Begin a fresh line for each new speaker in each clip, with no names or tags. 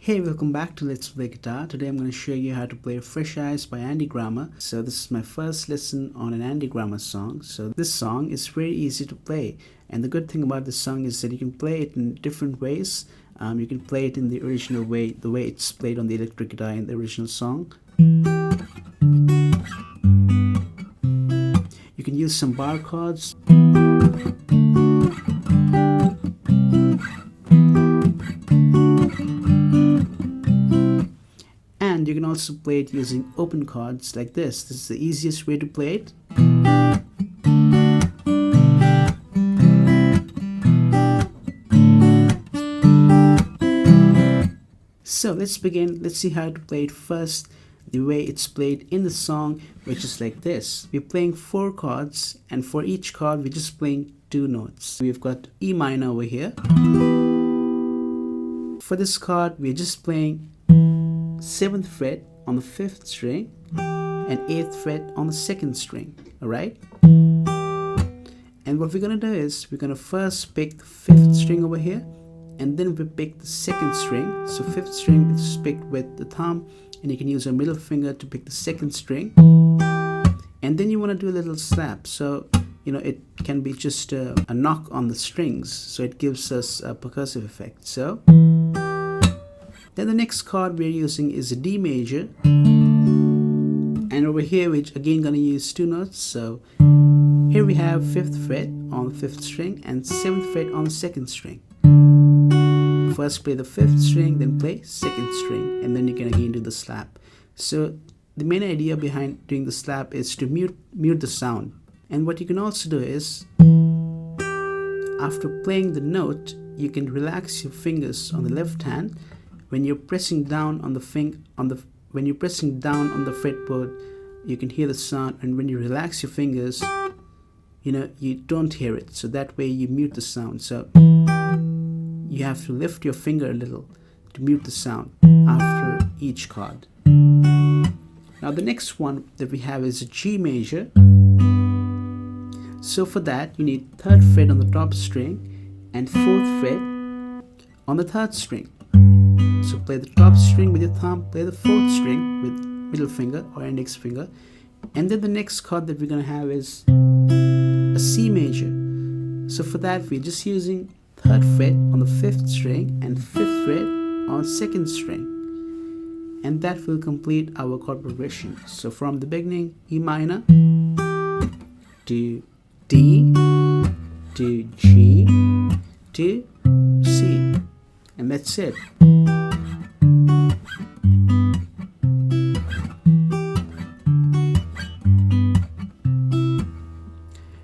Hey, welcome back to Let's Play Guitar. Today I'm going to show you how to play Fresh Eyes by Andy Grammer. So this is my first lesson on an Andy Grammer song. So this song is very easy to play, and the good thing about this song is that you can play it in different ways. You can play it in the original way, the way it's played on the electric guitar in the original song. You can use some bar chords. And you can also play it using open chords like this. This is the easiest way to play it. So let's begin. Let's see how to play it first, the way it's played in the song, which is like this. We're playing 4 chords, and for each chord we're just playing 2 notes. We've got E minor over here. For this chord we're just playing 7th fret on the 5th string and 8th fret on the 2nd string. Alright? And what we're gonna do is we're gonna first pick the 5th string over here, and then we pick the 2nd string. So 5th string is picked with the thumb, and you can use your middle finger to pick the 2nd string. And then you want to do a little slap. So it can be just a knock on the strings, so it gives us a percussive effect. So then the next chord we're using is a D major, and over here we're again going to use 2 notes. So here we have 5th fret on the 5th string and 7th fret on the 2nd string. First play the 5th string, then play 2nd string, and then you can again do the slap. So the main idea behind doing the slap is to mute the sound. And what you can also do is, after playing the note, you can relax your fingers on the left hand. When you're pressing down on the fretboard, you can hear the sound, and when you relax your fingers, you don't hear it. So that way you mute the sound. So you have to lift your finger a little to mute the sound after each chord. Now the next one that we have is a G major. So for that you need 3rd fret on the top string and 4th fret on the 3rd string. So play the top string with your thumb, play the 4th string with middle finger or index finger, and then the next chord that we're going to have is a C major. So for that we're just using 3rd fret on the 5th string and 5th fret on 2nd string, and that will complete our chord progression. So from the beginning, E minor to D to G to C, and that's it.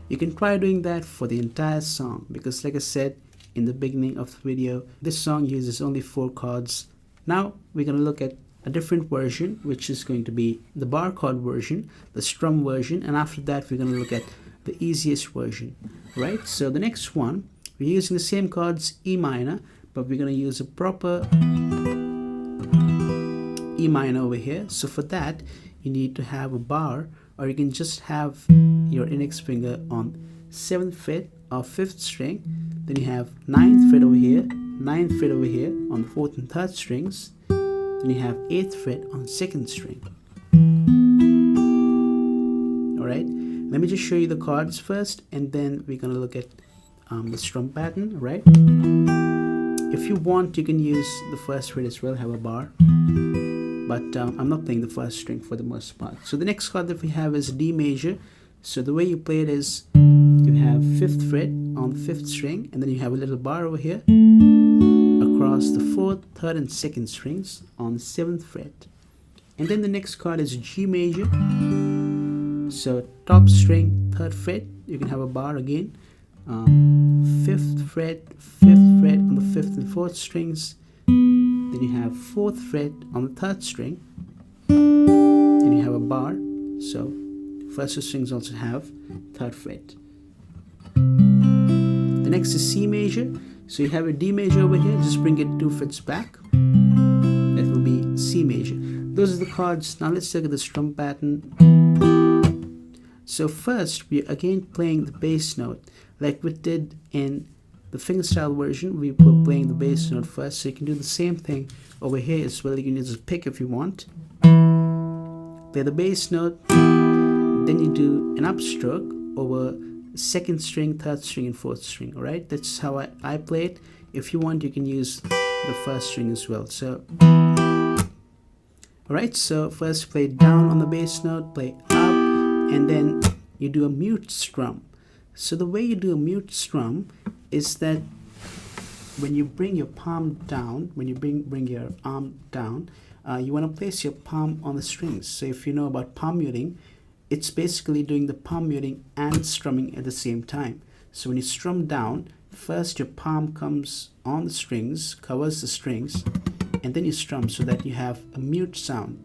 You can try doing that for the entire song, because like I said in the beginning of the video, this song uses only 4 chords. Now we're going to look at a different version, which is going to be the bar chord version, the strum version, and after that we're going to look at the easiest version. Right? So the next one, we're using the same chords, E minor, but we're going to use a proper E minor over here. So for that you need to have a bar, or you can just have your index finger on 7th fret of 5th string, then you have 9th fret over here, 9th fret over here on the 4th and 3rd strings, then you have 8th fret on 2nd string. Alright, let me just show you the chords first, and then we're going to look at the strum pattern. Right? If you want, you can use the 1st fret as well, have a bar, but I'm not playing the 1st string for the most part. So the next chord that we have is D major. So the way you play it is, you have 5th fret on the 5th string, and then you have a little bar over here across the 4th, 3rd and 2nd strings on the 7th fret. And then the next chord is G major. So top string, 3rd fret, you can have a bar again, 5th fret on the 5th and 4th strings, then you have 4th fret on the 3rd string, then you have a bar. So first 2 strings also have 3rd fret. The next is C major. So you have a D major over here, just bring it 2 frets back. That will be C major. Those are the chords. Now let's look at the strum pattern. So first we're again playing the bass note like we did in the fingerstyle version, we were playing the bass note first, so you can do the same thing over here as well. You can use a pick if you want. Play the bass note, then you do an upstroke over second string, third string, and fourth string. Alright, that's how I play it. If you want, you can use the first string as well. So alright, so first play down on the bass note, play up, and then you do a mute strum. So the way you do a mute strum is that when you bring your palm down, when you bring your arm down, you want to place your palm on the strings. So if you know about palm muting, it's basically doing the palm muting and strumming at the same time. So when you strum down, first your palm comes on the strings, covers the strings, and then you strum so that you have a mute sound.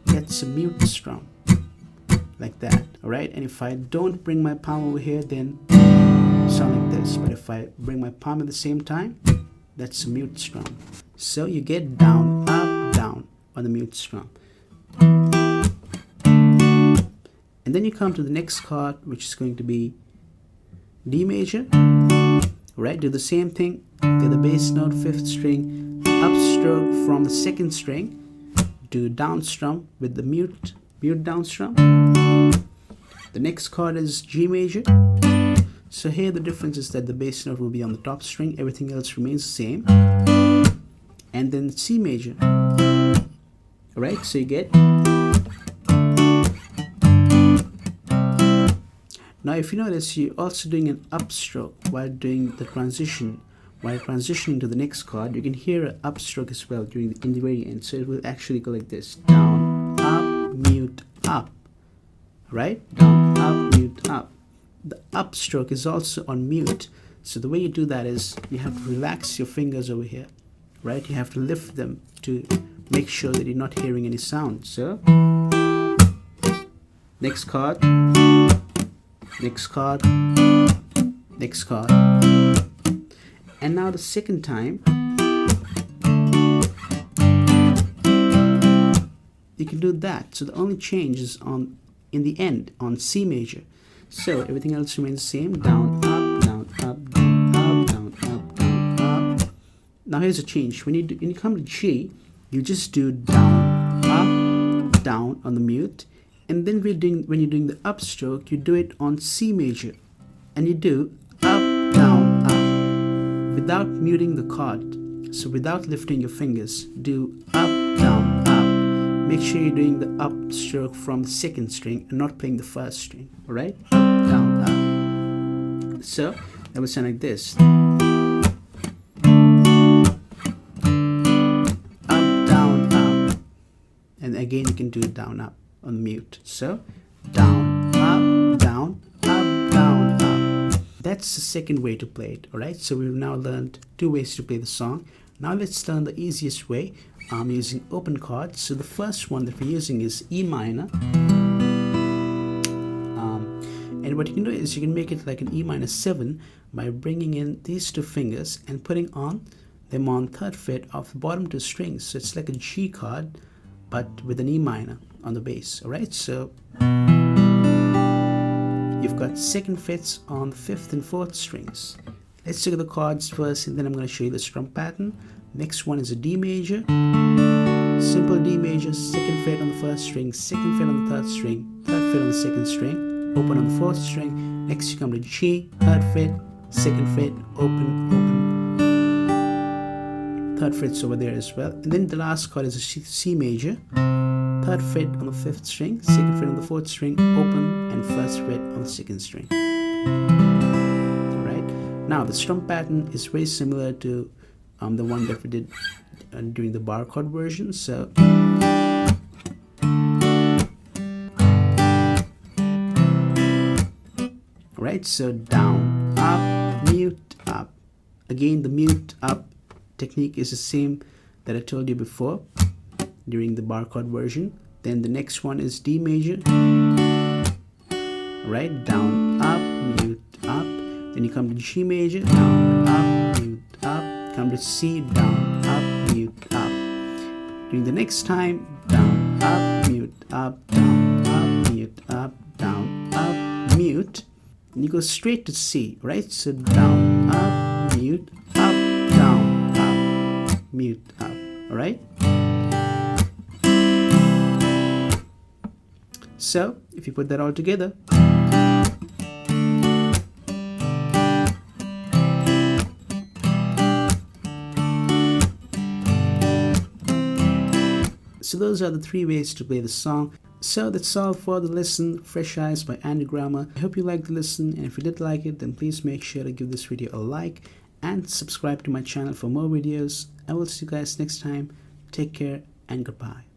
That's a mute strum, like that. Alright, and if I don't bring my palm over here, then sound like this. But if I bring my palm at the same time, that's a mute strum. So you get down, up, down on the mute strum. And then you come to the next chord, which is going to be D major. Right, do the same thing. Play the bass note, fifth string, upstroke from the second string, do down strum with the mute down strum. The next chord is G major. So here the difference is that the bass note will be on the top string, everything else remains the same. And then C major. Alright, so you get. Now if you notice, you're also doing an upstroke while doing the transition. While transitioning to the next chord, you can hear an upstroke as well in the very end. So it will actually go like this: down, up, mute, up. Right? Down, up, mute, up. The upstroke is also on mute. So the way you do that is you have to relax your fingers over here. Right? You have to lift them to make sure that you're not hearing any sound. So next chord, next chord, next chord. And now the second time, you can do that. So the only change is in the end on C major. So everything else remains the same: down, up, down, up, down, up, down, up, down, up. Now here's a change. When you come to G, you just do down, up, down on the mute. And then when you're doing the upstroke, you do it on C major, and you do up, down, up, without muting the chord. So without lifting your fingers, do up, down, up. Make sure you're doing the upstroke from the second string and not playing the first string. Alright? Up, down, up. So that would sound like this. Up, down, up. And again you can do it down, up on mute. So down, up, down, up, down, up. That's the second way to play it. Alright, so we've now learned two ways to play the song. Now let's learn the easiest way, using open chords. So the first one that we're using is E minor. And what you can do is you can make it like an E minor 7 by bringing in these two fingers and putting them on third fret of the bottom two strings. So it's like a G chord, but with an E minor on the bass. Alright, so you've got second frets on the fifth and fourth strings. Let's look at the chords first, and then I'm going to show you the strum pattern. Next one is a D major, simple D major, second fret on the first string, second fret on the third string, third fret on the second string, open on the fourth string. Next you come to G, third fret, second fret, open, open. Third fret's over there as well. And then the last chord is a C major, third fret on the fifth string, second fret on the fourth string, open, and first fret on the second string. Alright, now the strum pattern is very similar to the one that we did during the bar chord version. So alright, so down, up, mute, up. Again, the mute up technique is the same that I told you before during the bar chord version. Then the next one is D major. Right, down, up, mute, up. Then you come to G major, down, up, mute, up. Come to C, down, up, mute, up. During the next time, down, up, mute, up, down, up, mute, up, down, up, mute. And you go straight to C, right? So down, up, mute, up, down, up, mute, up. Alright? So if you put that all together, so those are the 3 ways to play the song. So that's all for the lesson Fresh Eyes by Andy Grammer. I hope you liked the lesson, and if you did like it, then please make sure to give this video a like and subscribe to my channel for more videos. I will see you guys next time. Take care and goodbye.